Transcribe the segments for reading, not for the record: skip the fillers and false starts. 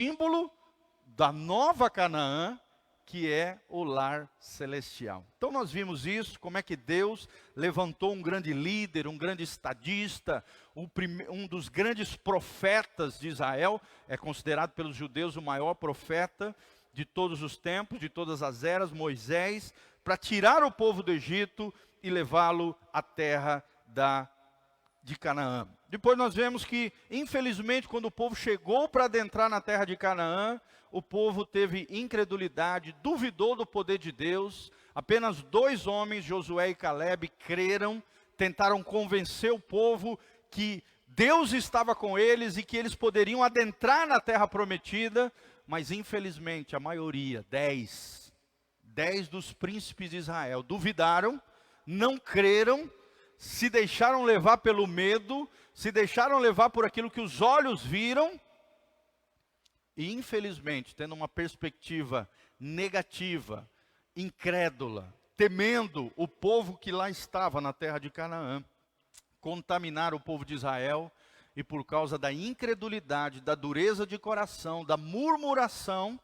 símbolo da nova Canaã, que é o lar celestial. Então nós vimos isso, como é que Deus levantou um grande líder, um grande estadista, um dos grandes profetas de Israel, é considerado pelos judeus o maior profeta de todos os tempos, de todas as eras, Moisés, para tirar o povo do Egito e levá-lo à terra de Canaã. Depois nós vemos que, infelizmente, quando o povo chegou para adentrar na terra de Canaã, o povo teve incredulidade, duvidou do poder de Deus. Apenas 2 homens, Josué e Calebe, creram, tentaram convencer o povo que Deus estava com eles e que eles poderiam adentrar na terra prometida, mas infelizmente a maioria, 10 dos príncipes de Israel, duvidaram, não creram, se deixaram levar pelo medo, se deixaram levar por aquilo que os olhos viram, e infelizmente, tendo uma perspectiva negativa, incrédula, temendo o povo que lá estava na terra de Canaã, contaminar o povo de Israel, e por causa da incredulidade, da dureza de coração, da murmuração,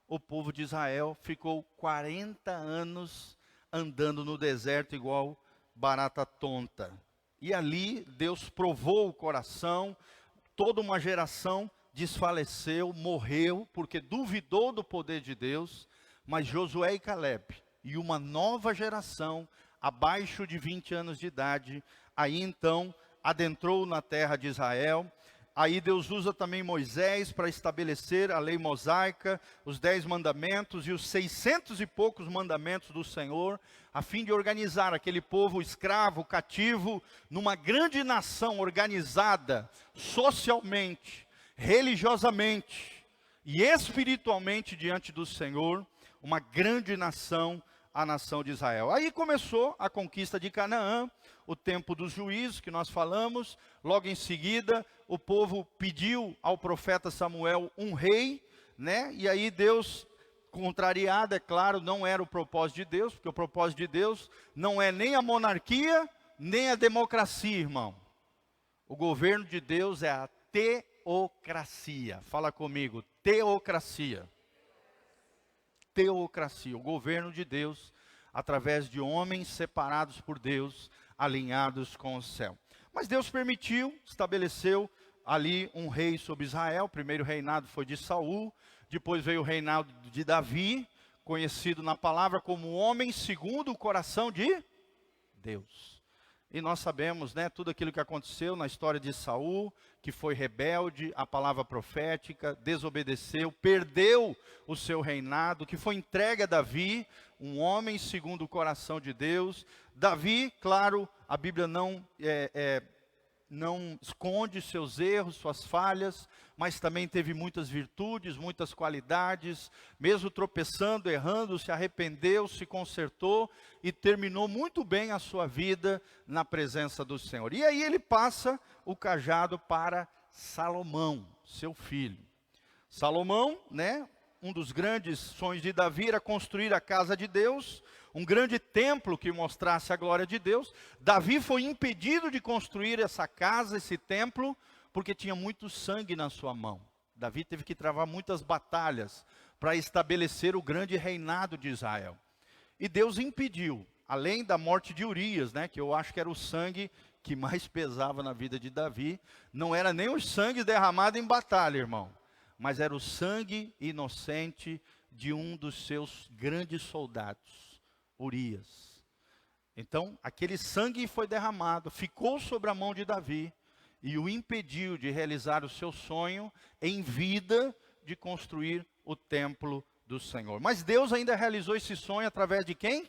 o povo de Israel ficou 40 anos andando no deserto igual barata tonta. E ali Deus provou o coração, toda uma geração desfaleceu, morreu, porque duvidou do poder de Deus, mas Josué e Calebe, e uma nova geração, abaixo de 20 anos de idade, aí então adentrou na terra de Israel. Aí Deus usa também Moisés para estabelecer a lei mosaica, os 10 mandamentos e os 600 e poucos mandamentos do Senhor, a fim de organizar aquele povo escravo, cativo, numa grande nação organizada, socialmente, religiosamente e espiritualmente diante do Senhor, uma grande nação, a nação de Israel. Aí começou a conquista de Canaã, o tempo dos juízos que nós falamos. Logo em seguida, o povo pediu ao profeta Samuel um rei, né? E aí Deus, contrariado, é claro, não era o propósito de Deus, porque o propósito de Deus não é nem a monarquia, nem a democracia, irmão. O governo de Deus é a teocracia. Fala comigo, teocracia. Teocracia, o governo de Deus, através de homens separados por Deus, alinhados com o céu. Mas Deus permitiu, estabeleceu ali um rei sobre Israel. O primeiro reinado foi de Saul, depois veio o reinado de Davi, conhecido na palavra como homem segundo o coração de Deus. E nós sabemos, né, tudo aquilo que aconteceu na história de Saul, que foi rebelde à palavra profética, desobedeceu, perdeu o seu reinado, que foi entregue a Davi, um homem segundo o coração de Deus. Davi, claro, a Bíblia não esconde seus erros, suas falhas, mas também teve muitas virtudes, muitas qualidades, mesmo tropeçando, errando, se arrependeu, se consertou e terminou muito bem a sua vida na presença do Senhor. E aí ele passa o cajado para Salomão, seu filho. Salomão, né, um dos grandes sonhos de Davi era construir a casa de Deus, um grande templo que mostrasse a glória de Deus. Davi foi impedido de construir essa casa, esse templo, porque tinha muito sangue na sua mão. Davi teve que travar muitas batalhas para estabelecer o grande reinado de Israel. E Deus impediu, além da morte de Urias, né, que eu acho que era o sangue que mais pesava na vida de Davi, não era nem o sangue derramado em batalha, irmão, mas era o sangue inocente de um dos seus grandes soldados, Urias. Então, aquele sangue foi derramado, ficou sobre a mão de Davi e o impediu de realizar o seu sonho em vida de construir o templo do Senhor. Mas Deus ainda realizou esse sonho através de quem?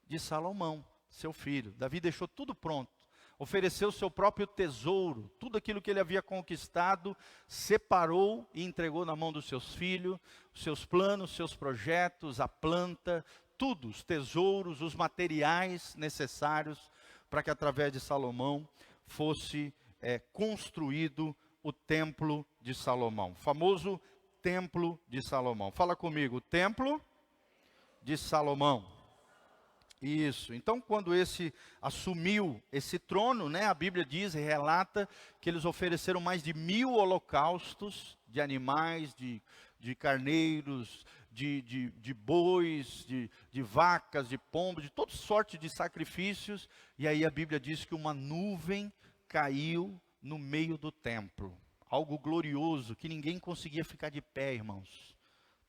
De Salomão, seu filho. Davi deixou tudo pronto, ofereceu seu próprio tesouro, tudo aquilo que ele havia conquistado, separou e entregou na mão dos seus filhos, os seus planos, seus projetos, a planta, tudo, os tesouros, os materiais necessários para que através de Salomão fosse construído o templo de Salomão, o famoso templo de Salomão. Fala comigo, templo de Salomão. Isso, então quando esse assumiu esse trono, né, a Bíblia diz e relata que eles ofereceram mais de 1000 holocaustos de animais, de carneiros, de bois, de vacas, de pombos, de toda sorte de sacrifícios. E aí a Bíblia diz que uma nuvem caiu no meio do templo. Algo glorioso, que ninguém conseguia ficar de pé, irmãos.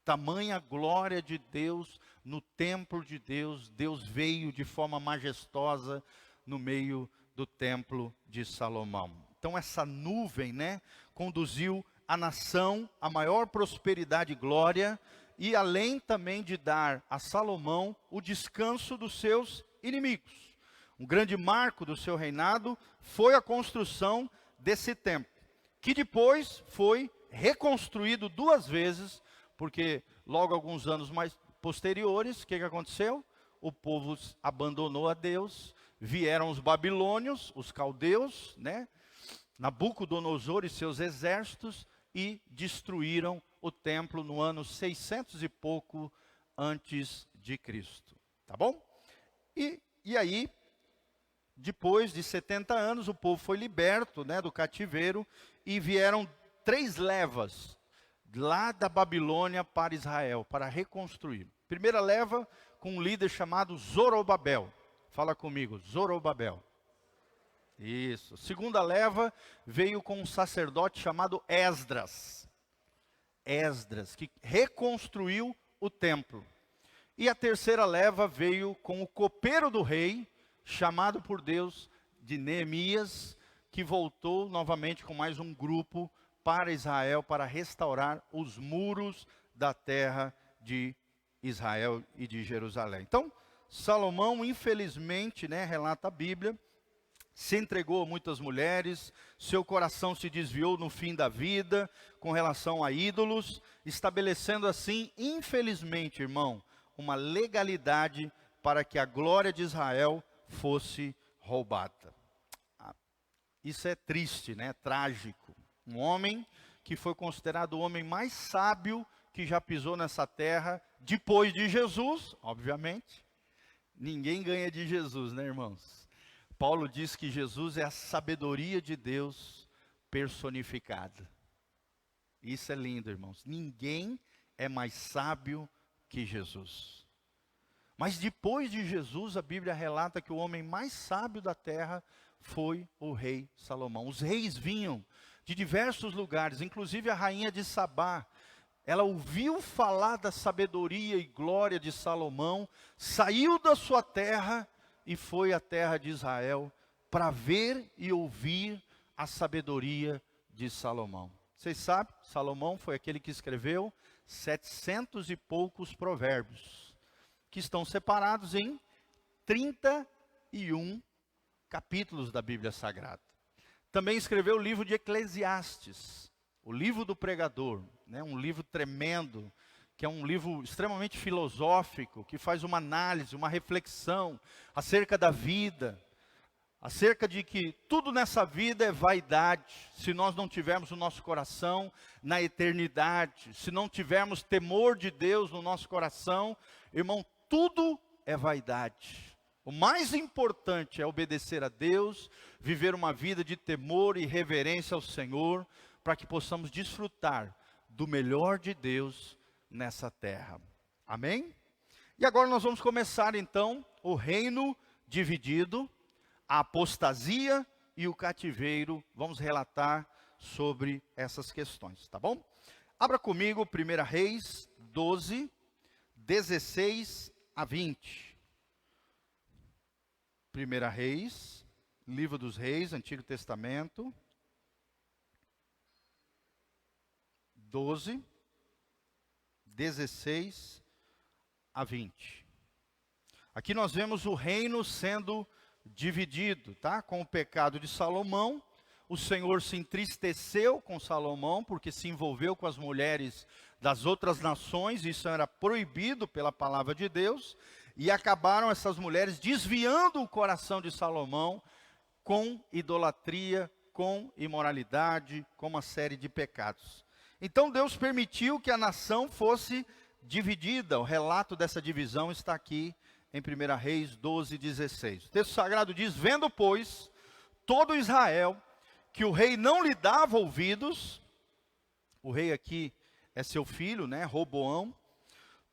Tamanha glória de Deus no templo de Deus. Deus veio de forma majestosa no meio do templo de Salomão. Então essa nuvem, conduziu a nação a maior prosperidade e glória, e além também de dar a Salomão o descanso dos seus inimigos. Um grande marco do seu reinado foi a construção desse templo, que depois foi reconstruído 2 vezes, porque logo alguns anos mais posteriores, o que aconteceu? O povo abandonou a Deus, vieram os babilônios, os caldeus, Nabucodonosor e seus exércitos, e destruíram o templo no ano 600 e pouco antes de Cristo. Tá bom? E aí, depois de 70 anos, o povo foi liberto, do cativeiro, e vieram 3 levas lá da Babilônia para Israel, para reconstruir. Primeira leva com um líder chamado Zorobabel. Fala comigo, Zorobabel. Isso. Segunda leva veio com um sacerdote chamado Esdras. Esdras, que reconstruiu o templo. E a terceira leva veio com o copeiro do rei, chamado por Deus de Neemias, que voltou novamente com mais um grupo para Israel, para restaurar os muros da terra de Israel e de Jerusalém. Então, Salomão, infelizmente, relata a Bíblia, se entregou a muitas mulheres, seu coração se desviou no fim da vida, com relação a ídolos, estabelecendo assim, infelizmente, irmão, uma legalidade para que a glória de Israel fosse roubada. Isso é triste, trágico. Um homem que foi considerado o homem mais sábio que já pisou nessa terra, depois de Jesus, obviamente. Ninguém ganha de Jesus, irmãos? Paulo diz que Jesus é a sabedoria de Deus personificada. Isso é lindo, irmãos. Ninguém é mais sábio que Jesus. Mas depois de Jesus, a Bíblia relata que o homem mais sábio da terra foi o rei Salomão. Os reis vinham de diversos lugares, inclusive a rainha de Sabá. Ela ouviu falar da sabedoria e glória de Salomão, saiu da sua terra e foi à terra de Israel para ver e ouvir a sabedoria de Salomão. Vocês sabem, Salomão foi aquele que escreveu 700 e poucos provérbios, que estão separados em 31 capítulos da Bíblia Sagrada. Também escreveu o livro de Eclesiastes, o livro do pregador, um livro tremendo, que é um livro extremamente filosófico, que faz uma análise, uma reflexão acerca da vida, acerca de que tudo nessa vida é vaidade, se nós não tivermos o nosso coração na eternidade, se não tivermos temor de Deus no nosso coração, irmão, tudo é vaidade. O mais importante é obedecer a Deus, viver uma vida de temor e reverência ao Senhor, para que possamos desfrutar do melhor de Deus nessa terra. Amém? E agora nós vamos começar então o reino dividido, a apostasia e o cativeiro. Vamos relatar sobre essas questões, tá bom? Abra comigo 1 Reis 12, 16 a 20. 1 Reis, livro dos Reis, Antigo Testamento, 12, 16 a 20. Aqui nós vemos o reino sendo dividido, com o pecado de Salomão. O Senhor se entristeceu com Salomão, porque se envolveu com as mulheres das outras nações, isso era proibido pela palavra de Deus, e acabaram essas mulheres desviando o coração de Salomão com idolatria, com imoralidade, com uma série de pecados. Então Deus permitiu que a nação fosse dividida. O relato dessa divisão está aqui em 1 Reis 12, 16. O texto sagrado diz: vendo, pois, todo Israel que o rei não lhe dava ouvidos, o rei aqui é seu filho, né, Roboão,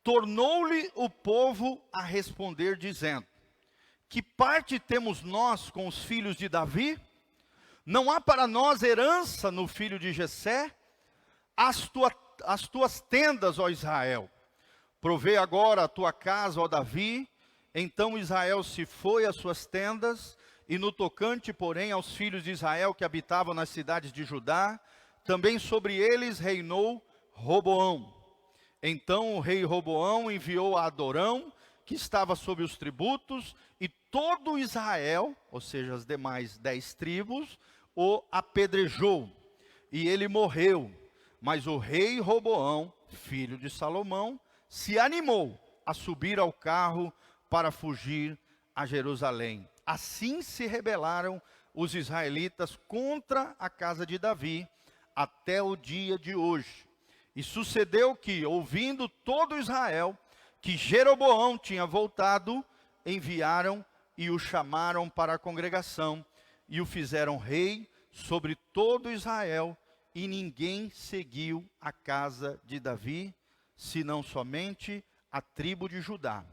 tornou-lhe o povo a responder, dizendo: que parte temos nós com os filhos de Davi? Não há para nós herança no filho de Jessé? As tuas tendas, ó Israel, provê agora a tua casa, ó Davi. Então Israel se foi às suas tendas, e no tocante, porém, aos filhos de Israel que habitavam nas cidades de Judá, também sobre eles reinou Roboão. Então o rei Roboão enviou a Adorão, que estava sob os tributos, e todo Israel, ou seja, as demais 10 tribos, o apedrejou. E ele morreu. Mas o rei Roboão, filho de Salomão, se animou a subir ao carro para fugir a Jerusalém. Assim se rebelaram os israelitas contra a casa de Davi, até o dia de hoje. E sucedeu que, ouvindo todo Israel, que Jeroboão tinha voltado, enviaram e o chamaram para a congregação, e o fizeram rei sobre todo Israel, e ninguém seguiu a casa de Davi, senão somente a tribo de Judá.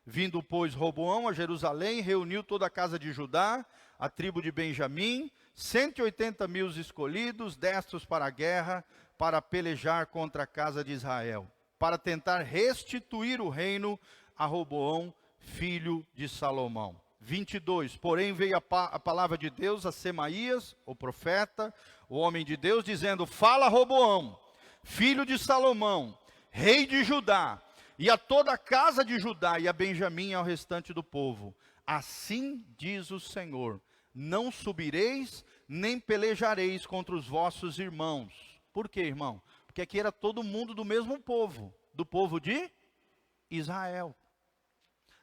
Vindo, pois, Roboão a Jerusalém, reuniu toda a casa de Judá, a tribo de Benjamim, 180.000 escolhidos, destros para a guerra, para pelejar contra a casa de Israel, para tentar restituir o reino a Roboão, filho de Salomão. 22, porém veio a palavra de Deus a Semaías, o profeta, o homem de Deus, dizendo: fala Roboão, filho de Salomão, rei de Judá, e a toda a casa de Judá, e a Benjamim e ao restante do povo: assim diz o Senhor, não subireis, nem pelejareis contra os vossos irmãos. Por quê, irmão? Porque aqui era todo mundo do mesmo povo, do povo de Israel.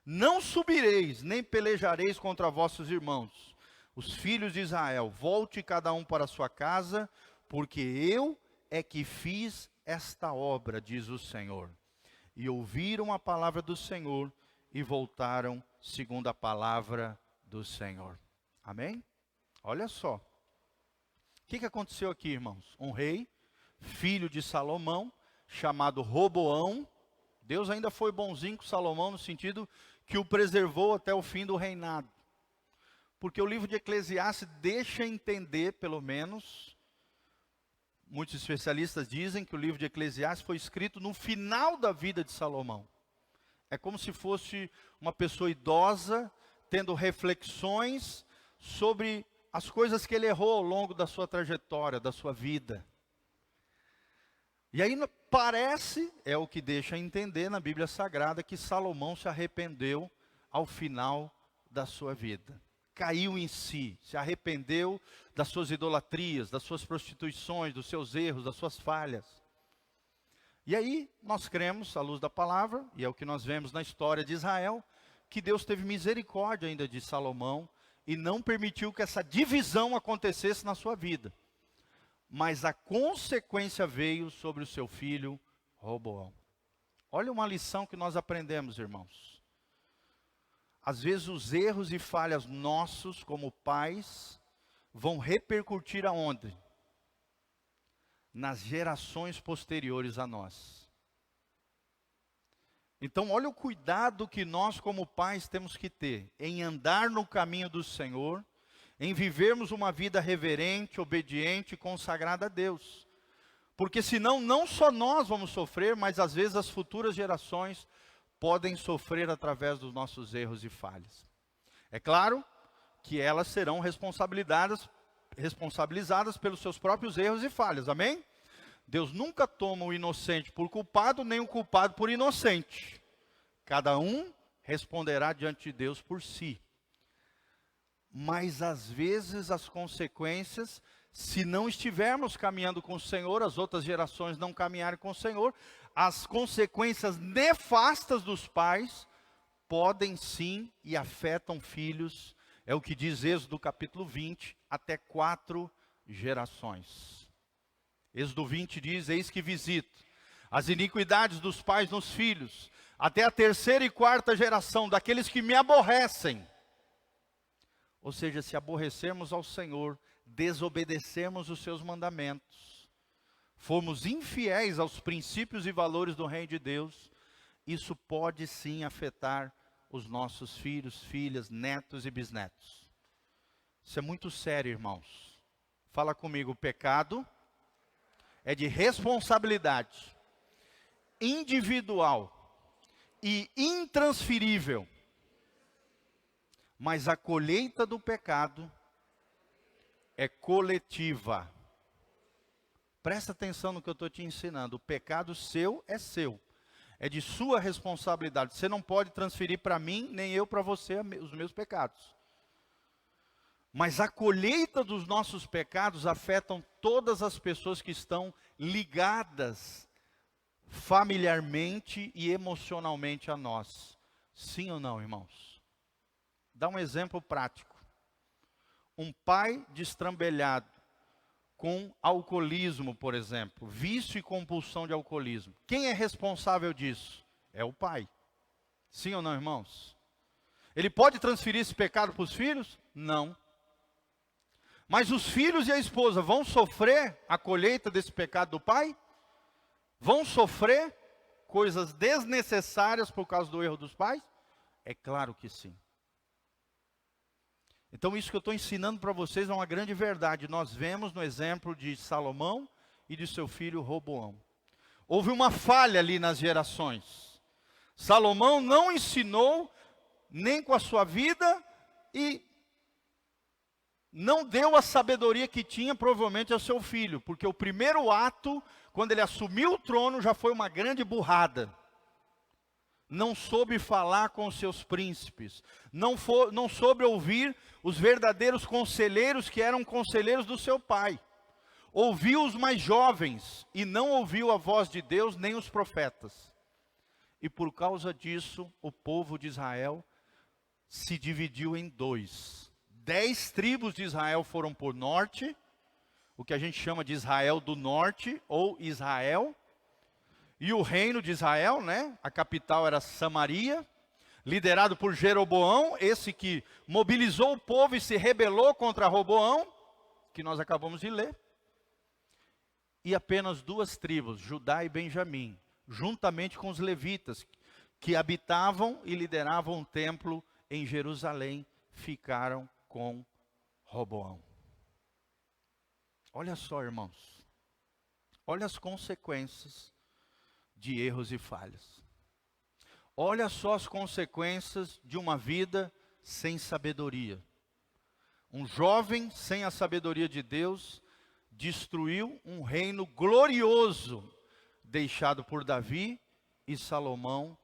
Não subireis, nem pelejareis contra vossos irmãos, os filhos de Israel. Volte cada um para a sua casa, porque eu é que fiz esta obra, diz o Senhor. E ouviram a palavra do Senhor e voltaram segundo a palavra do Senhor. Amém? Olha só. O que aconteceu aqui, irmãos? Um rei, filho de Salomão, chamado Roboão. Deus ainda foi bonzinho com Salomão no sentido que o preservou até o fim do reinado. Porque o livro de Eclesiastes deixa entender, pelo menos, muitos especialistas dizem que o livro de Eclesiastes foi escrito no final da vida de Salomão. É como se fosse uma pessoa idosa, tendo reflexões sobre as coisas que ele errou ao longo da sua trajetória, da sua vida. E aí parece, é o que deixa entender na Bíblia Sagrada, que Salomão se arrependeu ao final da sua vida. Caiu em si, se arrependeu das suas idolatrias, das suas prostituições, dos seus erros, das suas falhas. E aí nós cremos, à luz da palavra, e é o que nós vemos na história de Israel, que Deus teve misericórdia ainda de Salomão e não permitiu que essa divisão acontecesse na sua vida. Mas a consequência veio sobre o seu filho Roboão. Olha uma lição que nós aprendemos, irmãos. Às vezes os erros e falhas nossos como pais vão repercutir aonde? Nas gerações posteriores a nós. Então olha o cuidado que nós como pais temos que ter em andar no caminho do Senhor, em vivermos uma vida reverente, obediente e consagrada a Deus. Porque senão não só nós vamos sofrer, mas às vezes as futuras gerações podem sofrer através dos nossos erros e falhas. É claro que elas serão responsabilizadas pelos seus próprios erros e falhas, amém? Deus nunca toma o inocente por culpado, nem o culpado por inocente. Cada um responderá diante de Deus por si. Mas às vezes as consequências, se não estivermos caminhando com o Senhor, as outras gerações não caminharem com o Senhor, as consequências nefastas dos pais podem sim e afetam filhos. É o que diz Êxodo capítulo 20, até 4 gerações. Êxodo 20 diz: eis que visito as iniquidades dos pais nos filhos, até a 3ª e 4ª geração daqueles que me aborrecem. Ou seja, se aborrecermos ao Senhor, desobedecermos os seus mandamentos, formos infiéis aos princípios e valores do reino de Deus, isso pode sim afetar os nossos filhos, filhas, netos e bisnetos. Isso é muito sério, irmãos. Fala comigo, o pecado é de responsabilidade individual e intransferível. Mas a colheita do pecado é coletiva. Presta atenção no que eu estou te ensinando. O pecado seu, é de sua responsabilidade. Você não pode transferir para mim, nem eu para você, os meus pecados. Mas a colheita dos nossos pecados afetam todas as pessoas que estão ligadas familiarmente e emocionalmente a nós. Sim ou não, irmãos? Dá um exemplo prático. Um pai destrambelhado com alcoolismo, por exemplo, vício e compulsão de alcoolismo. Quem é responsável disso? É o pai. Sim ou não, irmãos? Ele pode transferir esse pecado para os filhos? Não. Mas os filhos e a esposa vão sofrer a colheita desse pecado do pai? Vão sofrer coisas desnecessárias por causa do erro dos pais? É claro que sim. Então isso que eu estou ensinando para vocês é uma grande verdade. Nós vemos no exemplo de Salomão e de seu filho Roboão. Houve uma falha ali nas gerações. Salomão não ensinou nem com a sua vida e não deu a sabedoria que tinha provavelmente ao seu filho. Porque o primeiro ato, quando ele assumiu o trono, já foi uma grande burrada. Não soube falar com os seus príncipes, não soube ouvir os verdadeiros conselheiros que eram conselheiros do seu pai. Ouviu os mais jovens e não ouviu a voz de Deus nem os profetas. E por causa disso, o povo de Israel se dividiu em dois. 10 tribos de Israel foram por norte, o que a gente chama de Israel do norte ou Israel. E o reino de Israel, né? A capital era Samaria, liderado por Jeroboão, esse que mobilizou o povo e se rebelou contra Roboão, que nós acabamos de ler. E apenas 2 tribos, Judá e Benjamim, juntamente com os levitas, que habitavam e lideravam o templo em Jerusalém, ficaram com Roboão. Olha só, irmãos, olha as consequências de erros e falhas. Olha só as consequências de uma vida sem sabedoria. Um jovem sem a sabedoria de Deus destruiu um reino glorioso deixado por Davi e Salomão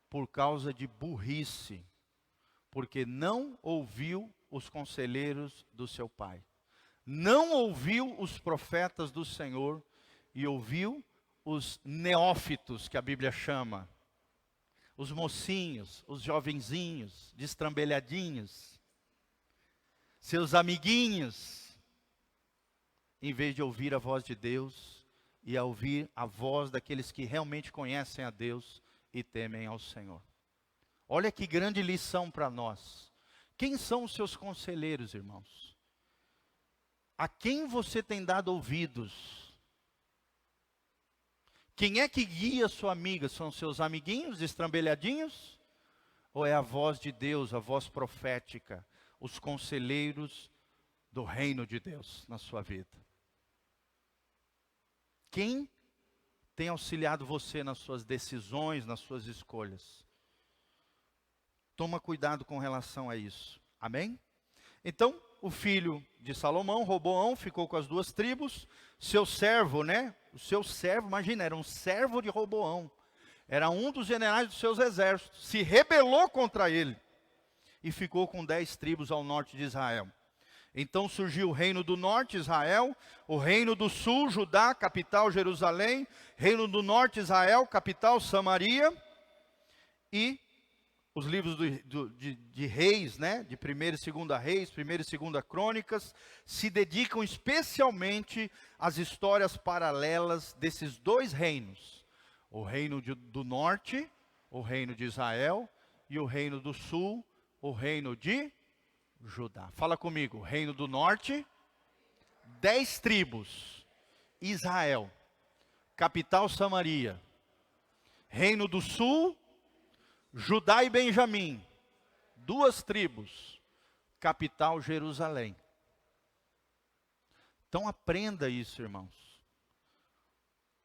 por causa de burrice, porque não ouviu os conselheiros do seu pai. Não ouviu os profetas do Senhor e ouviu os neófitos, que a Bíblia chama, os mocinhos, os jovenzinhos, destrambelhadinhos, seus amiguinhos, em vez de ouvir a voz de Deus e a ouvir a voz daqueles que realmente conhecem a Deus e temem ao Senhor. Olha que grande lição para nós. Quem são os seus conselheiros, irmãos? A quem você tem dado ouvidos? Quem é que guia sua amiga? São seus amiguinhos destrambelhadinhos? Ou é a voz de Deus, a voz profética, os conselheiros do reino de Deus na sua vida? Quem tem auxiliado você nas suas decisões, nas suas escolhas? Toma cuidado com relação a isso. Amém? Então, o filho de Salomão, Roboão, ficou com as 2 tribos. Seu servo, né? O seu servo, imagina, era um servo de Roboão. Era um dos generais dos seus exércitos. Se rebelou contra ele. E ficou com 10 tribos ao norte de Israel. Então surgiu o reino do norte, Israel. O reino do sul, Judá, capital Jerusalém. Reino do norte, Israel, capital Samaria. E os livros de reis, né? De 1ª e 2ª Reis, 1ª e 2ª Crônicas, se dedicam especialmente às histórias paralelas desses 2 reinos. O reino do norte, o reino de Israel, e o reino do sul, o reino de Judá. Fala comigo, reino do norte, 10 tribos, Israel. capital Samaria. Reino do Sul, Judá e Benjamim, 2 tribos, capital Jerusalém. Então aprenda isso, irmãos.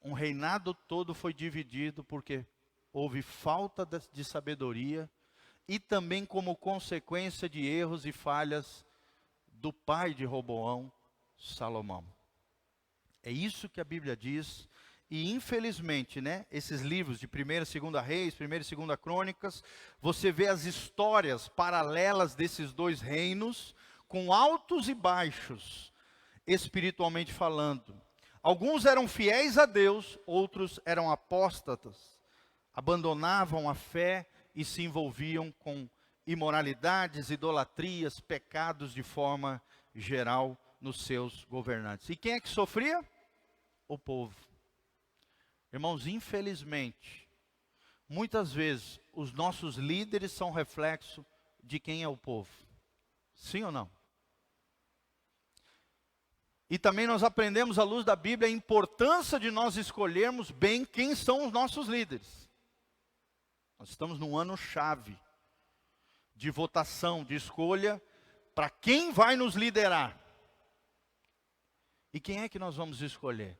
Um reinado todo foi dividido porque houve falta de sabedoria e também como consequência de erros e falhas do pai de Roboão, Salomão. É isso que a Bíblia diz. E infelizmente, né, esses livros de 1ª e 2ª Reis, 1ª e 2ª Crônicas, você vê as histórias paralelas desses 2 reinos, com altos e baixos, espiritualmente falando. Alguns eram fiéis a Deus, outros eram apóstatas, abandonavam a fé e se envolviam com imoralidades, idolatrias, pecados de forma geral nos seus governantes. E quem é que sofria? O povo. Irmãos, infelizmente, muitas vezes os nossos líderes são reflexo de quem é o povo. Sim ou não? E também nós aprendemos à luz da Bíblia a importância de nós escolhermos bem quem são os nossos líderes. Nós estamos num ano chave de votação, de escolha para quem vai nos liderar. E quem é que nós vamos escolher?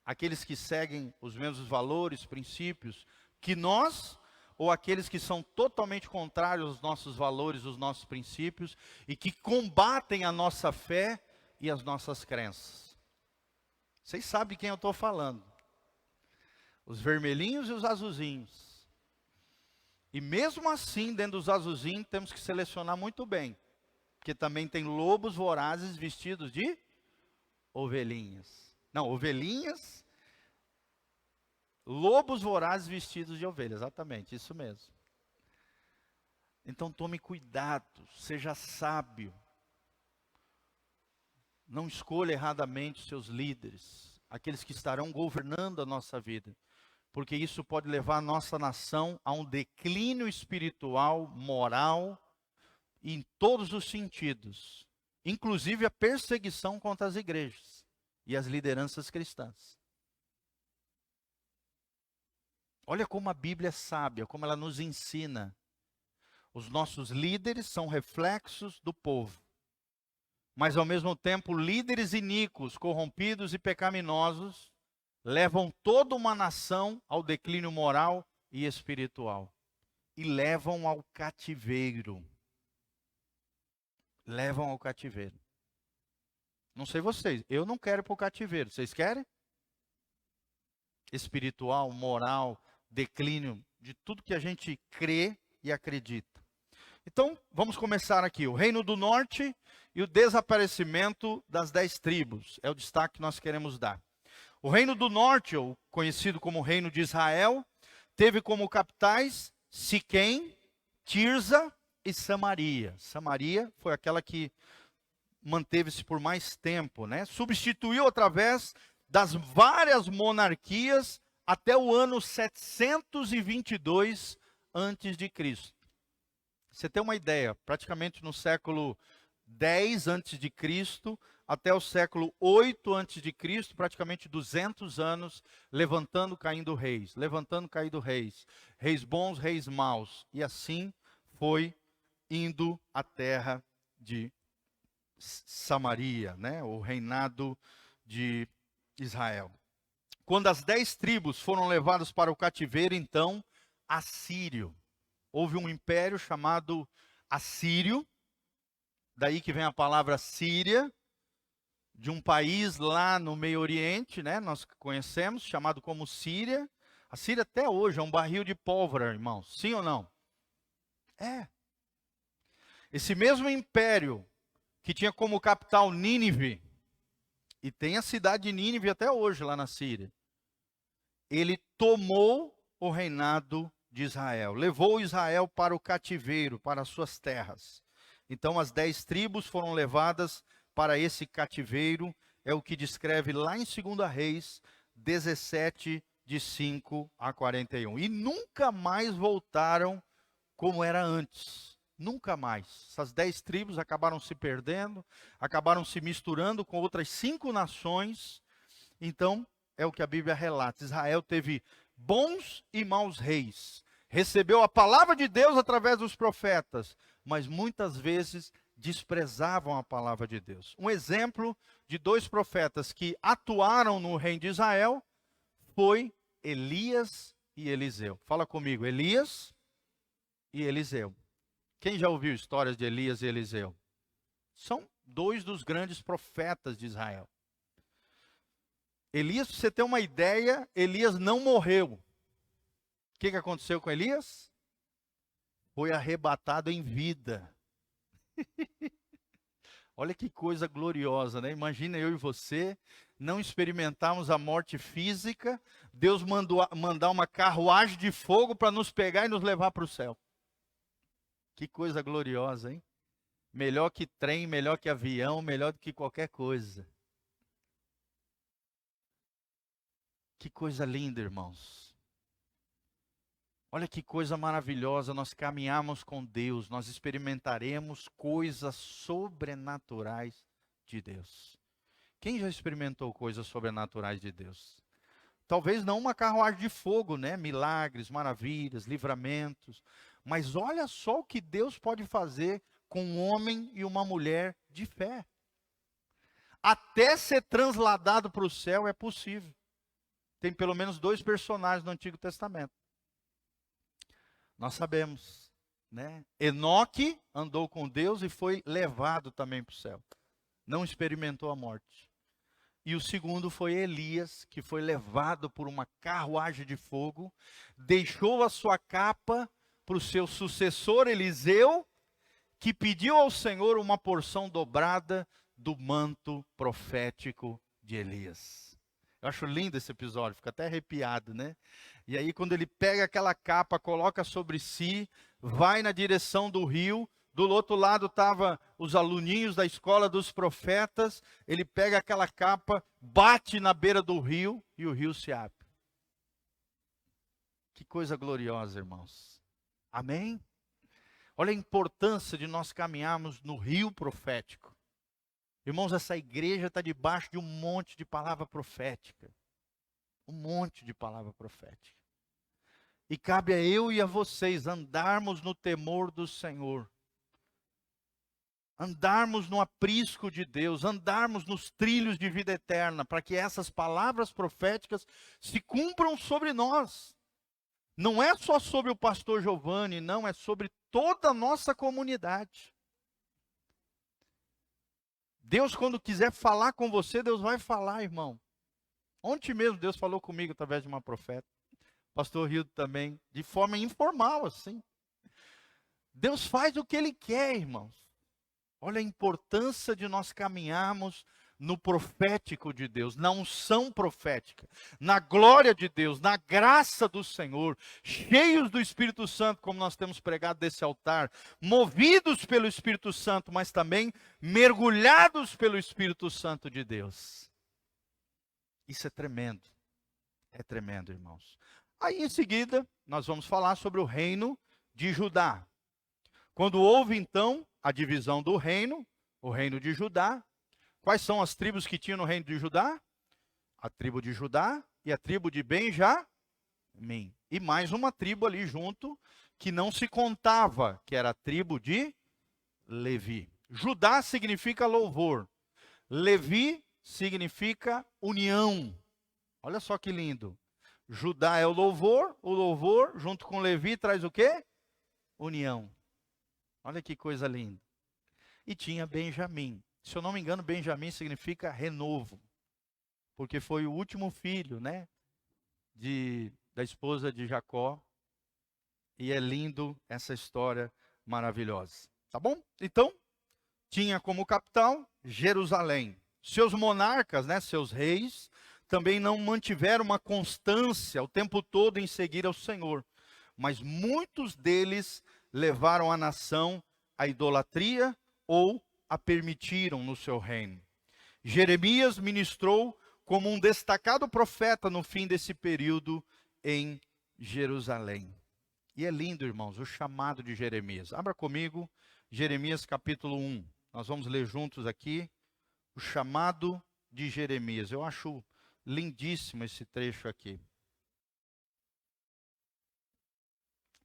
Aqueles que seguem os mesmos valores, princípios que nós, ou aqueles que são totalmente contrários aos nossos valores, aos nossos princípios, e que combatem a nossa fé e as nossas crenças? Vocês sabem quem eu estou falando. Os vermelhinhos e os azulzinhos. E mesmo assim, dentro dos azulzinhos, temos que selecionar muito bem. Porque também tem lobos vorazes vestidos de ovelhinhas. Não, ovelhinhas, lobos vorazes vestidos de ovelha, exatamente, isso mesmo. Então tome cuidado, seja sábio. Não escolha erradamente os seus líderes, aqueles que estarão governando a nossa vida. Porque isso pode levar a nossa nação a um declínio espiritual, moral, em todos os sentidos. Inclusive a perseguição contra as igrejas e as lideranças cristãs. Olha como a Bíblia é sábia, como ela nos ensina. Os nossos líderes são reflexos do povo. Mas ao mesmo tempo, líderes iníquos, corrompidos e pecaminosos, levam toda uma nação ao declínio moral e espiritual. E levam ao cativeiro. Levam ao cativeiro. Não sei vocês, eu não quero ir para o cativeiro. Vocês querem? Espiritual, moral, declínio de tudo que a gente crê e acredita. Então, vamos começar aqui. O Reino do Norte e o desaparecimento das 10 tribos. É o destaque que nós queremos dar. O Reino do Norte, ou conhecido como Reino de Israel, teve como capitais Siquém, Tirza e Samaria. Samaria foi aquela que manteve-se por mais tempo, né? Substituiu através das várias monarquias até o ano 722 antes de Cristo. Você tem uma ideia, praticamente no século 10 antes de Cristo até o século 8 antes de Cristo, praticamente 200 anos, levantando, caindo reis, levantando, caindo reis, reis bons, reis maus, e assim foi indo a terra de Samaria, né? O reinado de Israel. Quando as 10 tribos foram levadas para o cativeiro, então, Assírio. Houve um império chamado Assírio, daí que vem a palavra Síria, de um país lá no Meio Oriente, né? Nós conhecemos, chamado como Síria. A Síria até hoje é um barril de pólvora, irmãos. Sim ou não? É. Esse mesmo império que tinha como capital Nínive, e tem a cidade de Nínive até hoje lá na Síria, ele tomou o reinado de Israel, levou Israel para o cativeiro, para as suas terras. Então as 10 tribos foram levadas para esse cativeiro, é o que descreve lá em 2 Reis 17, de 5 a 41. E nunca mais voltaram como era antes. Nunca mais. Essas 10 tribos acabaram se perdendo, acabaram se misturando com outras 5 nações. Então, é o que a Bíblia relata. Israel teve bons e maus reis. Recebeu a palavra de Deus através dos profetas, mas muitas vezes desprezavam a palavra de Deus. Um exemplo de dois profetas que atuaram no reino de Israel foi Elias e Eliseu. Fala comigo, Elias e Eliseu. Quem já ouviu histórias de Elias e Eliseu? São dois dos grandes profetas de Israel. Elias, para você ter uma ideia, Elias não morreu. O que aconteceu com Elias? Foi arrebatado em vida. Olha que coisa gloriosa, né? Imagina eu e você não experimentarmos a morte física, Deus mandar uma carruagem de fogo para nos pegar e nos levar para o céu. Que coisa gloriosa, hein? Melhor que trem, melhor que avião, melhor do que qualquer coisa. Que coisa linda, irmãos. Olha que coisa maravilhosa, nós caminhamos com Deus, nós experimentaremos coisas sobrenaturais de Deus. Quem já experimentou coisas sobrenaturais de Deus? Talvez não uma carruagem de fogo, né? Milagres, maravilhas, livramentos. Mas olha só o que Deus pode fazer com um homem e uma mulher de fé. Até ser transladado para o céu é possível. Tem pelo menos dois personagens no Antigo Testamento. Nós sabemos, né? Enoque andou com Deus e foi levado também para o céu. Não experimentou a morte. E o segundo foi Elias, que foi levado por uma carruagem de fogo, deixou a sua capa para o seu sucessor Eliseu, que pediu ao Senhor uma porção dobrada do manto profético de Elias. Eu acho lindo esse episódio, fica até arrepiado, né? E aí quando ele pega aquela capa, coloca sobre si, vai na direção do rio, do outro lado estavam os aluninhos da escola dos profetas, ele pega aquela capa, bate na beira do rio e o rio se abre. Que coisa gloriosa, irmãos. Amém? Olha a importância de nós caminharmos no rio profético. Irmãos, essa igreja está debaixo de um monte de palavra profética. Um monte de palavra profética. E cabe a eu e a vocês andarmos no temor do Senhor. Andarmos no aprisco de Deus, andarmos nos trilhos de vida eterna, para que essas palavras proféticas se cumpram sobre nós. Não é só sobre o pastor Giovanni, não, é sobre toda a nossa comunidade. Deus, quando quiser falar com você, Deus vai falar, irmão. Ontem mesmo Deus falou comigo através de uma profeta. Pastor Rildo também, de forma informal, assim. Deus faz o que Ele quer, irmãos. Olha a importância de nós caminharmos no profético de Deus, na unção profética, na glória de Deus, na graça do Senhor, cheios do Espírito Santo, como nós temos pregado desse altar, movidos pelo Espírito Santo, mas também mergulhados pelo Espírito Santo de Deus. Isso é tremendo, irmãos. Aí em seguida, nós vamos falar sobre o reino de Judá. Quando houve então a divisão do reino, o reino de Judá, quais são as tribos que tinham no reino de Judá? A tribo de Judá e a tribo de Benjamim. E mais uma tribo ali junto, que não se contava, que era a tribo de Levi. Judá significa louvor. Levi significa união. Olha só que lindo. Judá é o louvor junto com Levi traz o quê? União. Olha que coisa linda. E tinha Benjamim. Se eu não me engano, Benjamim significa renovo. Porque foi o último filho, né? Da esposa de Jacó. E é lindo essa história maravilhosa. Tá bom? Então, tinha como capital Jerusalém. Seus monarcas, né? Seus reis, também não mantiveram uma constância o tempo todo em seguir ao Senhor. Mas muitos deles levaram a nação à idolatria ou a permitiram no seu reino. Jeremias ministrou como um destacado profeta no fim desse período em Jerusalém. E é lindo, irmãos, o chamado de Jeremias. Abra comigo, Jeremias capítulo 1. Nós vamos ler juntos aqui o chamado de Jeremias. Eu acho Lindíssimo esse trecho aqui.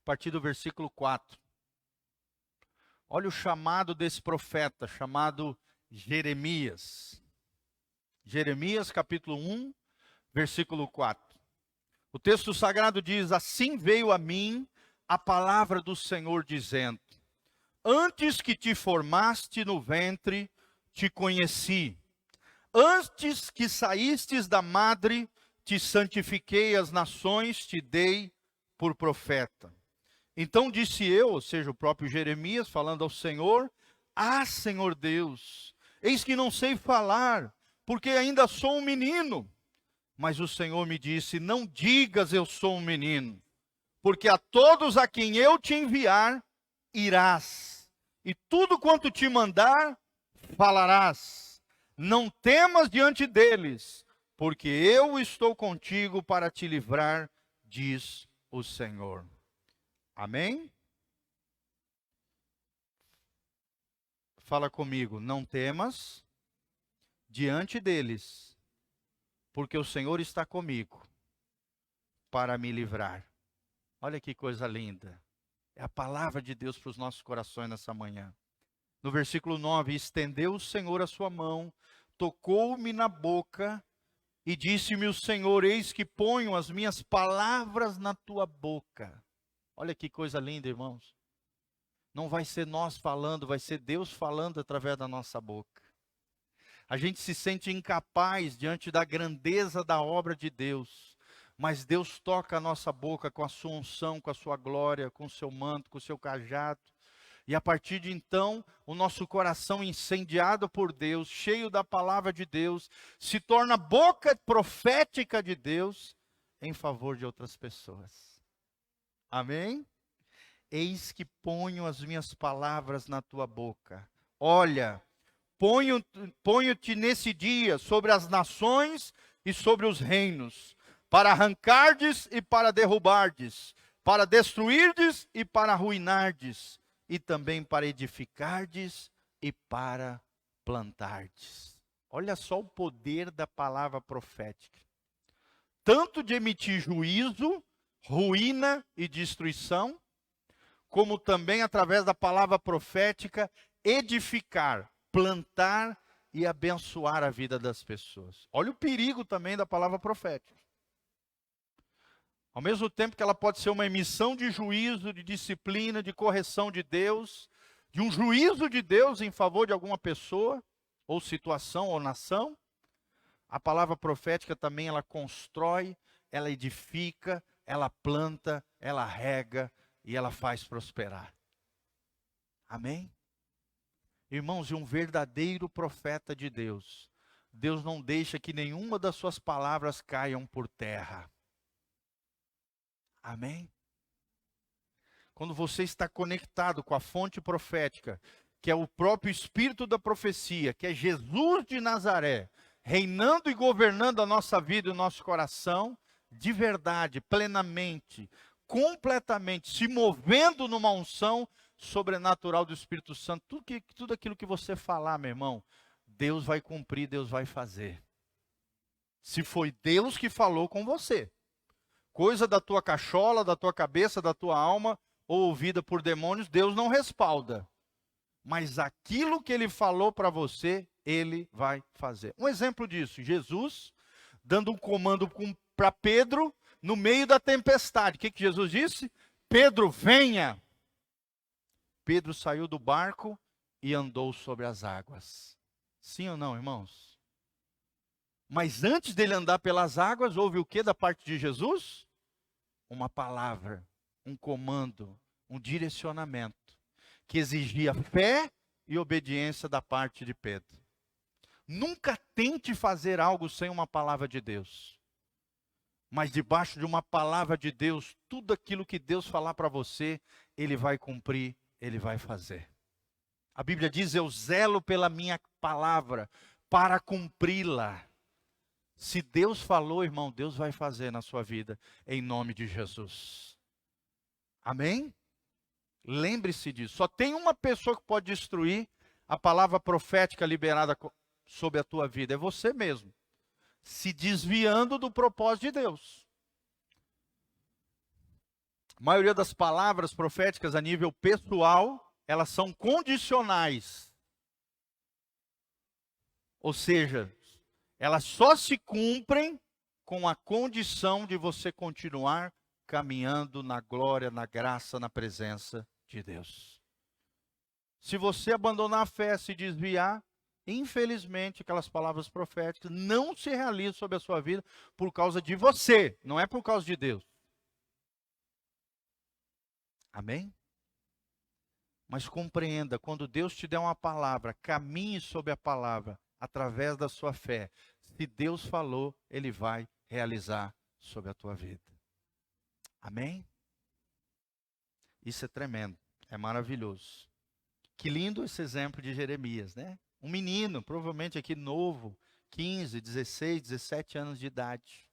A partir do versículo 4. Olha o chamado desse profeta, chamado Jeremias. Jeremias, capítulo 1, versículo 4. O texto sagrado diz: assim veio a mim a palavra do Senhor, dizendo: antes que te formaste no ventre, te conheci. Antes que saístes da madre, te santifiquei, as nações te dei por profeta. Então disse eu, ou seja, o próprio Jeremias, falando ao Senhor: ah, Senhor Deus, eis que não sei falar, porque ainda sou um menino. Mas o Senhor me disse: não digas eu sou um menino, porque a todos a quem eu te enviar, irás, e tudo quanto te mandar, falarás. Não temas diante deles, porque eu estou contigo para te livrar, diz o Senhor. Amém? Fala comigo: não temas diante deles, porque o Senhor está comigo para me livrar. Olha que coisa linda. É a palavra de Deus para os nossos corações nessa manhã. No versículo 9: estendeu o Senhor a sua mão, tocou-me na boca e disse-me o Senhor: eis que ponho as minhas palavras na tua boca. Olha que coisa linda, irmãos. Não vai ser nós falando, vai ser Deus falando através da nossa boca. A gente se sente incapaz diante da grandeza da obra de Deus, mas Deus toca a nossa boca com a sua unção, com a sua glória, com o seu manto, com o seu cajado. E a partir de então, o nosso coração incendiado por Deus, cheio da palavra de Deus, se torna boca profética de Deus em favor de outras pessoas. Amém? Eis que ponho as minhas palavras na tua boca. Olha, ponho-te nesse dia sobre as nações e sobre os reinos, para arrancardes e para derrubardes, para destruirdes e para arruinardes, e também para edificardes e para plantardes. Olha só o poder da palavra profética. Tanto de emitir juízo, ruína e destruição, como também através da palavra profética, edificar, plantar e abençoar a vida das pessoas. Olha o perigo também da palavra profética. Ao mesmo tempo que ela pode ser uma emissão de juízo, de disciplina, de correção de Deus, de um juízo de Deus em favor de alguma pessoa, ou situação, ou nação, a palavra profética também ela constrói, ela edifica, ela planta, ela rega e ela faz prosperar. Amém? Irmãos, e um verdadeiro profeta de Deus, Deus não deixa que nenhuma das suas palavras caiam por terra. Amém? Quando você está conectado com a fonte profética, que é o próprio Espírito da profecia, que é Jesus de Nazaré, reinando e governando a nossa vida e o nosso coração, de verdade, plenamente, completamente, se movendo numa unção sobrenatural do Espírito Santo, tudo aquilo que você falar, meu irmão, Deus vai cumprir, Deus vai fazer. Se foi Deus que falou com você, coisa da tua cachola, da tua cabeça, da tua alma, ou ouvida por demônios, Deus não respalda. Mas aquilo que Ele falou para você, Ele vai fazer. Um exemplo disso, Jesus dando um comando para Pedro no meio da tempestade. O que Jesus disse? Pedro, venha. Pedro saiu do barco e andou sobre as águas. Sim ou não, irmãos? Mas antes dele andar pelas águas, houve o que da parte de Jesus? Uma palavra, um comando, um direcionamento, que exigia fé e obediência da parte de Pedro. Nunca tente fazer algo sem uma palavra de Deus. Mas debaixo de uma palavra de Deus, tudo aquilo que Deus falar para você, Ele vai cumprir, Ele vai fazer. A Bíblia diz: eu zelo pela minha palavra, para cumpri-la. Se Deus falou, irmão, Deus vai fazer na sua vida, em nome de Jesus. Amém? Lembre-se disso. Só tem uma pessoa que pode destruir a palavra profética liberada sobre a tua vida, é você mesmo. se desviando do propósito de Deus. A maioria das palavras proféticas a nível pessoal, elas são condicionais. Ou seja, elas só se cumprem com a condição de você continuar caminhando na glória, na graça, na presença de Deus. Se você abandonar a fé, se desviar, infelizmente aquelas palavras proféticas não se realizam sobre a sua vida por causa de você, não é por causa de Deus. Amém? Mas compreenda, quando Deus te der uma palavra, caminhe sobre a palavra através da sua fé. Se Deus falou, Ele vai realizar sobre a tua vida. Amém? Isso é tremendo, é maravilhoso. Que lindo esse exemplo de Jeremias, né? Um menino, provavelmente aqui novo, 15, 16, 17 anos de idade.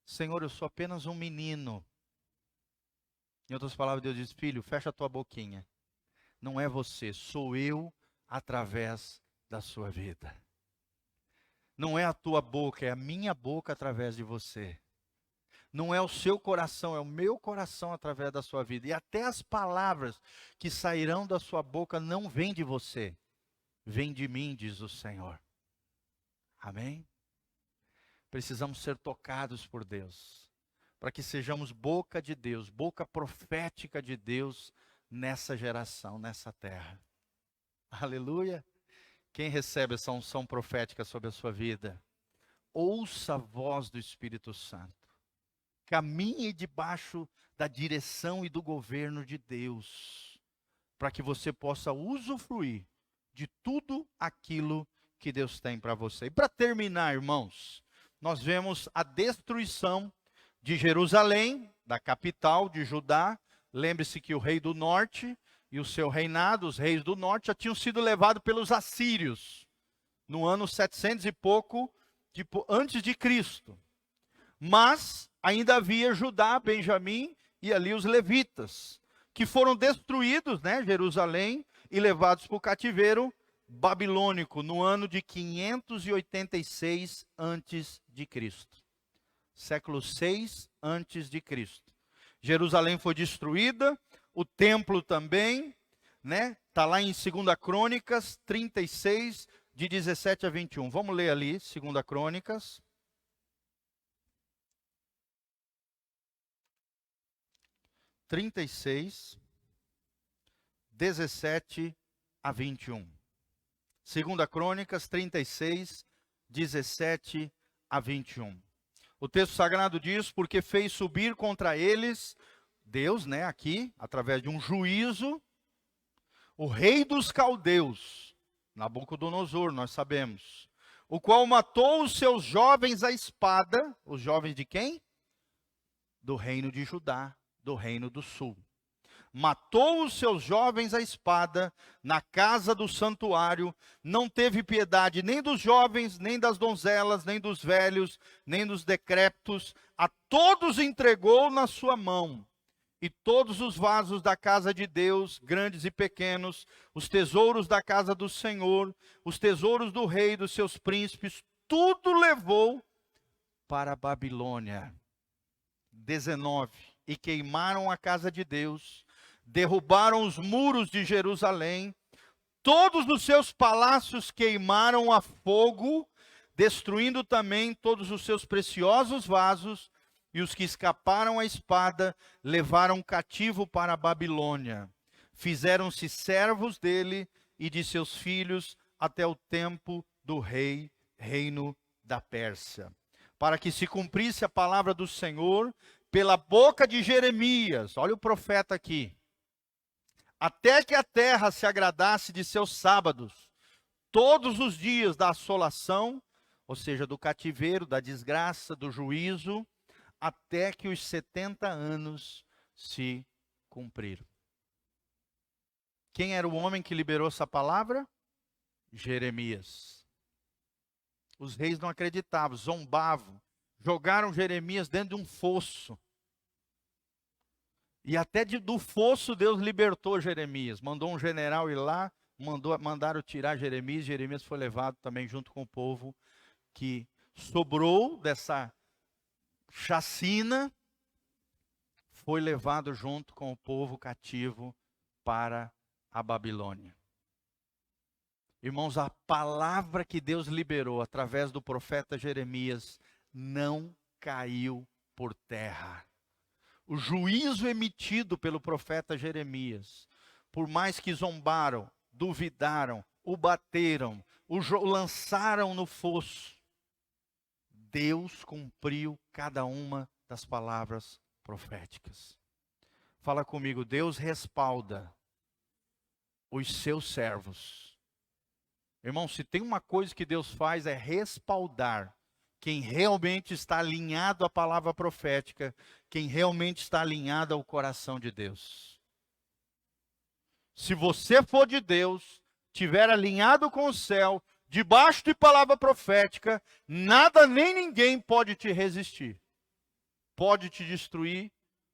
Senhor, eu sou apenas um menino. Em outras palavras, Deus diz, filho, fecha a tua boquinha. Não é você, sou eu através da sua vida. Não é a tua boca, é a minha boca através de você. Não é o seu coração, é o meu coração através da sua vida. E até as palavras que sairão da sua boca não vêm de você. Vêm de mim, diz o Senhor. Amém? Precisamos ser tocados por Deus. Para que sejamos boca de Deus, boca profética de Deus nessa geração, nessa terra. Aleluia. Quem recebe essa unção profética sobre a sua vida? Ouça a voz do Espírito Santo. Caminhe debaixo da direção e do governo de Deus, para que você possa usufruir de tudo aquilo que Deus tem para você. E para terminar, irmãos, nós vemos a destruição de Jerusalém, da capital de Judá. Lembre-se que o rei do norte e o seu reinado, os reis do norte, já tinham sido levados pelos assírios, no ano 700 e pouco, antes de Cristo. Mas ainda havia Judá, Benjamim e ali os levitas, que foram destruídos, né, Jerusalém, e levados para o cativeiro babilônico no ano de 586 antes de Cristo. Século 6 antes de Cristo. Jerusalém foi destruída, o templo também, né? Tá lá em 2 Crônicas 36 de 17 a 21. Vamos ler ali, 2 Crônicas. 36, 17 a 21. 2 Crônicas 36, 17 a 21. O texto sagrado diz, porque fez subir contra eles, Deus, né, aqui, através de um juízo, o rei dos caldeus, Nabucodonosor, nós sabemos, o qual matou os seus jovens à espada, os jovens de quem? Do reino de Judá, do reino do sul. Matou os seus jovens à espada na casa do santuário, não teve piedade nem dos jovens, nem das donzelas, nem dos velhos, nem dos decrépitos, a todos entregou na sua mão. E todos os vasos da casa de Deus, grandes e pequenos, os tesouros da casa do Senhor, os tesouros do rei e dos seus príncipes, tudo levou para a Babilônia. 19. E queimaram a casa de Deus, derrubaram os muros de Jerusalém, todos os seus palácios queimaram a fogo, destruindo também todos os seus preciosos vasos, e os que escaparam à espada levaram cativo para a Babilônia. Fizeram-se servos dele e de seus filhos até o tempo do reino da Pérsia. Para que se cumprisse a palavra do Senhor pela boca de Jeremias, olha o profeta aqui, até que a terra se agradasse de seus sábados, todos os dias da assolação, ou seja, do cativeiro, da desgraça, do juízo, até que os 70 anos se cumpriram. Quem era o homem que liberou essa palavra? Jeremias. Os reis não acreditavam, zombavam, jogaram Jeremias dentro de um fosso. E até do fosso Deus libertou Jeremias. Mandou um general ir lá, mandaram tirar Jeremias. Jeremias foi levado também junto com o povo que sobrou dessa chacina, foi levado junto com o povo cativo para a Babilônia. Irmãos, a palavra que Deus liberou através do profeta Jeremias não caiu por terra. O juízo emitido pelo profeta Jeremias, por mais que zombaram, duvidaram, o bateram, o lançaram no fosso, Deus cumpriu cada uma das palavras proféticas. Fala comigo, Deus respalda os seus servos. Irmão, se tem uma coisa que Deus faz é respaldar quem realmente está alinhado à palavra profética, quem realmente está alinhado ao coração de Deus. Se você for de Deus, estiver alinhado com o céu, debaixo de palavra profética, nada nem ninguém pode te resistir. Pode te destruir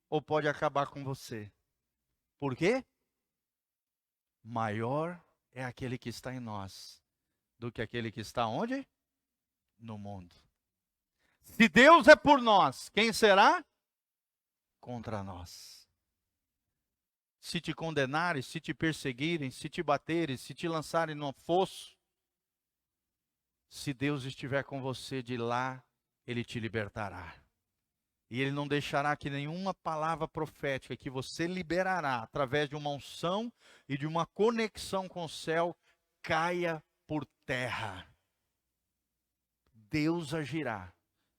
ou pode acabar com você. Por quê? Maior é aquele que está em nós do que aquele que está onde? No mundo. Se Deus é por nós, quem será? Contra nós. Se te condenarem, se te perseguirem, se te baterem, se te lançarem no fosso, se Deus estiver com você, de lá Ele te libertará. E Ele não deixará que nenhuma palavra profética que você liberará através de uma unção e de uma conexão com o céu caia por terra. Deus agirá,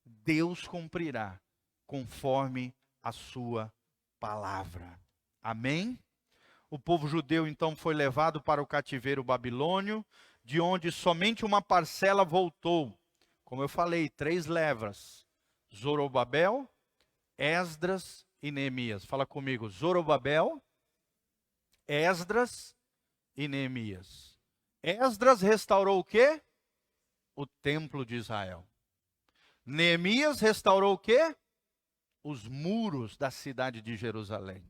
Deus cumprirá conforme a sua palavra. Amém? O povo judeu então foi levado para o cativeiro babilônio, de onde somente uma parcela voltou. Como eu falei, 3 levas: Zorobabel, Esdras e Neemias. Fala comigo, Zorobabel, Esdras e Neemias. Esdras restaurou o quê? O templo de Israel. Neemias restaurou o quê? Os muros da cidade de Jerusalém.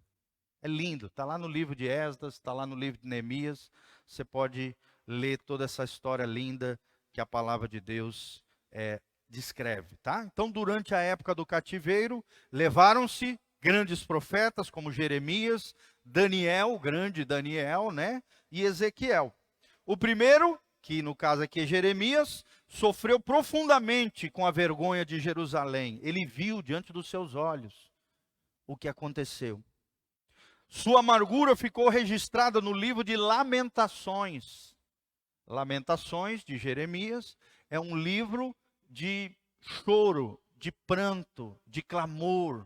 É lindo, está lá no livro de Esdras, está lá no livro de Neemias. Você pode ler toda essa história linda que a palavra de Deus descreve, tá? Então, durante a época do cativeiro, levaram-se grandes profetas como Jeremias, Daniel, o grande Daniel, né? E Ezequiel. O primeiro, que no caso aqui é Jeremias, sofreu profundamente com a vergonha de Jerusalém. Ele viu diante dos seus olhos o que aconteceu. Sua amargura ficou registrada no livro de Lamentações. Lamentações de Jeremias é um livro de choro, de pranto, de clamor,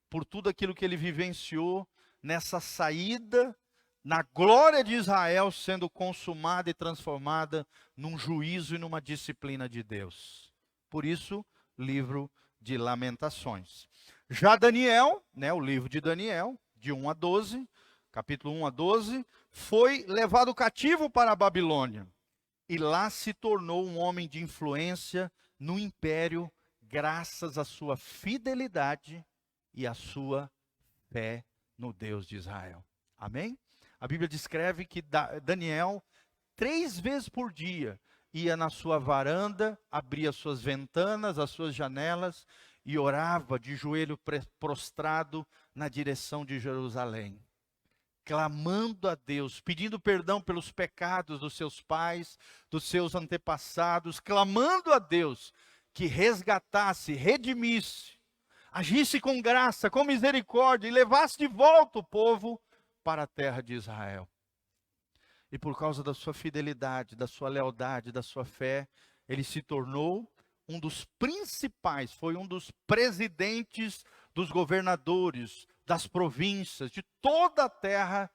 por tudo aquilo que ele vivenciou nessa saída, na glória de Israel sendo consumada e transformada num juízo e numa disciplina de Deus. Por isso, livro de Lamentações. Já Daniel, né, o livro de Daniel, de 1 a 12, capítulo 1 a 12, foi levado cativo para a Babilônia. E lá se tornou um homem de influência no império, graças à sua fidelidade e à sua fé no Deus de Israel. Amém? A Bíblia descreve que Daniel, 3 vezes por dia, ia na sua varanda, abria suas ventanas, as suas janelas, e orava de joelho prostrado na direção de Jerusalém, clamando a Deus, pedindo perdão pelos pecados dos seus pais, dos seus antepassados, clamando a Deus que resgatasse, redimisse, agisse com graça, com misericórdia e levasse de volta o povo para a terra de Israel. E por causa da sua fidelidade, da sua lealdade, da sua fé, ele se tornou um dos principais, foi um dos presidentes, dos governadores, das províncias, de toda a terra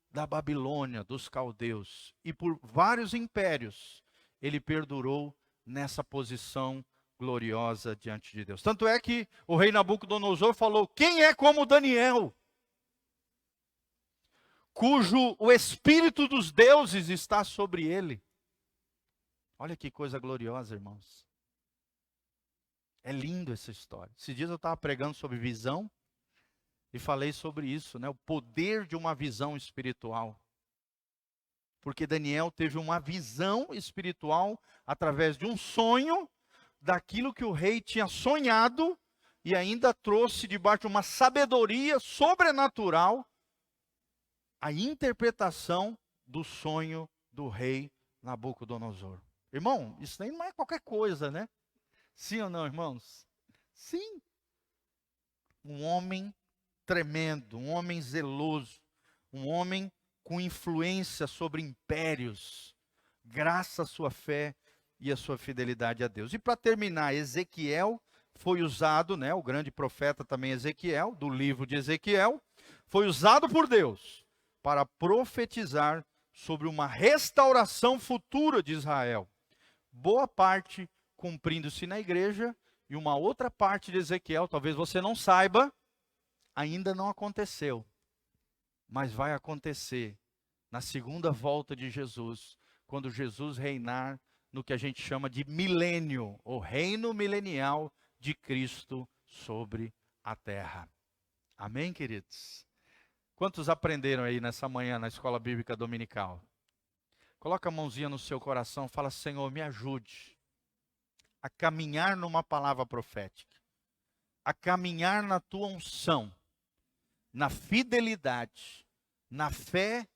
da Babilônia, dos caldeus. E por vários impérios, ele perdurou nessa posição gloriosa diante de Deus. Tanto é que o rei Nabucodonosor falou: quem é como Daniel, cujo o espírito dos deuses está sobre ele? Olha que coisa gloriosa, irmãos. É lindo essa história. Esses dias eu estava pregando sobre visão e falei sobre isso, né? O poder de uma visão espiritual. Porque Daniel teve uma visão espiritual através de um sonho daquilo que o rei tinha sonhado e ainda trouxe debaixo de uma sabedoria sobrenatural a interpretação do sonho do rei Nabucodonosor. Irmão, isso aí não é qualquer coisa, né? Sim ou não, irmãos? Sim. Um homem tremendo, um homem zeloso, um homem com influência sobre impérios, graças à sua fé e à sua fidelidade a Deus. E para terminar, Ezequiel foi usado, né, o grande profeta também Ezequiel, do livro de Ezequiel, foi usado por Deus para profetizar sobre uma restauração futura de Israel. Boa parte cumprindo-se na igreja, e uma outra parte de Ezequiel, talvez você não saiba, ainda não aconteceu. Mas vai acontecer na segunda volta de Jesus, quando Jesus reinar no que a gente chama de milênio, o reino milenial de Cristo sobre a terra. Amém, queridos? Quantos aprenderam aí nessa manhã na escola bíblica dominical? Coloca a mãozinha no seu coração, fala: Senhor, me ajude a caminhar numa palavra profética, a caminhar na tua unção, na fidelidade, na fé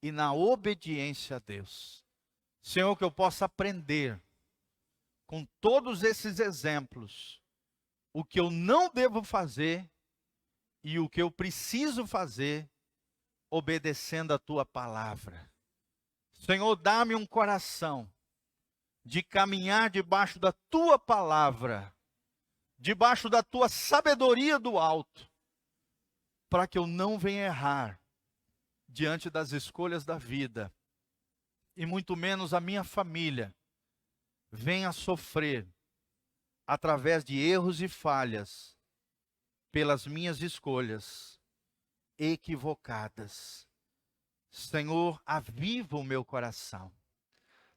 e na obediência a Deus. Senhor, que eu possa aprender com todos esses exemplos o que eu não devo fazer e o que eu preciso fazer, obedecendo a tua palavra. Senhor, dá-me um coração de caminhar debaixo da tua palavra, debaixo da tua sabedoria do alto, para que eu não venha errar diante das escolhas da vida, e muito menos a minha família venha sofrer através de erros e falhas pelas minhas escolhas equivocadas. Senhor, aviva o meu coração,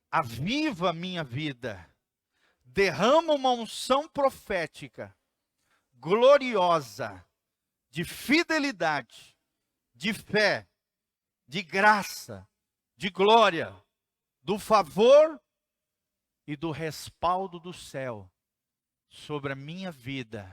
aviva a minha vida, derrama uma unção profética, gloriosa, de fidelidade, de fé, de graça, de glória, do favor e do respaldo do céu sobre a minha vida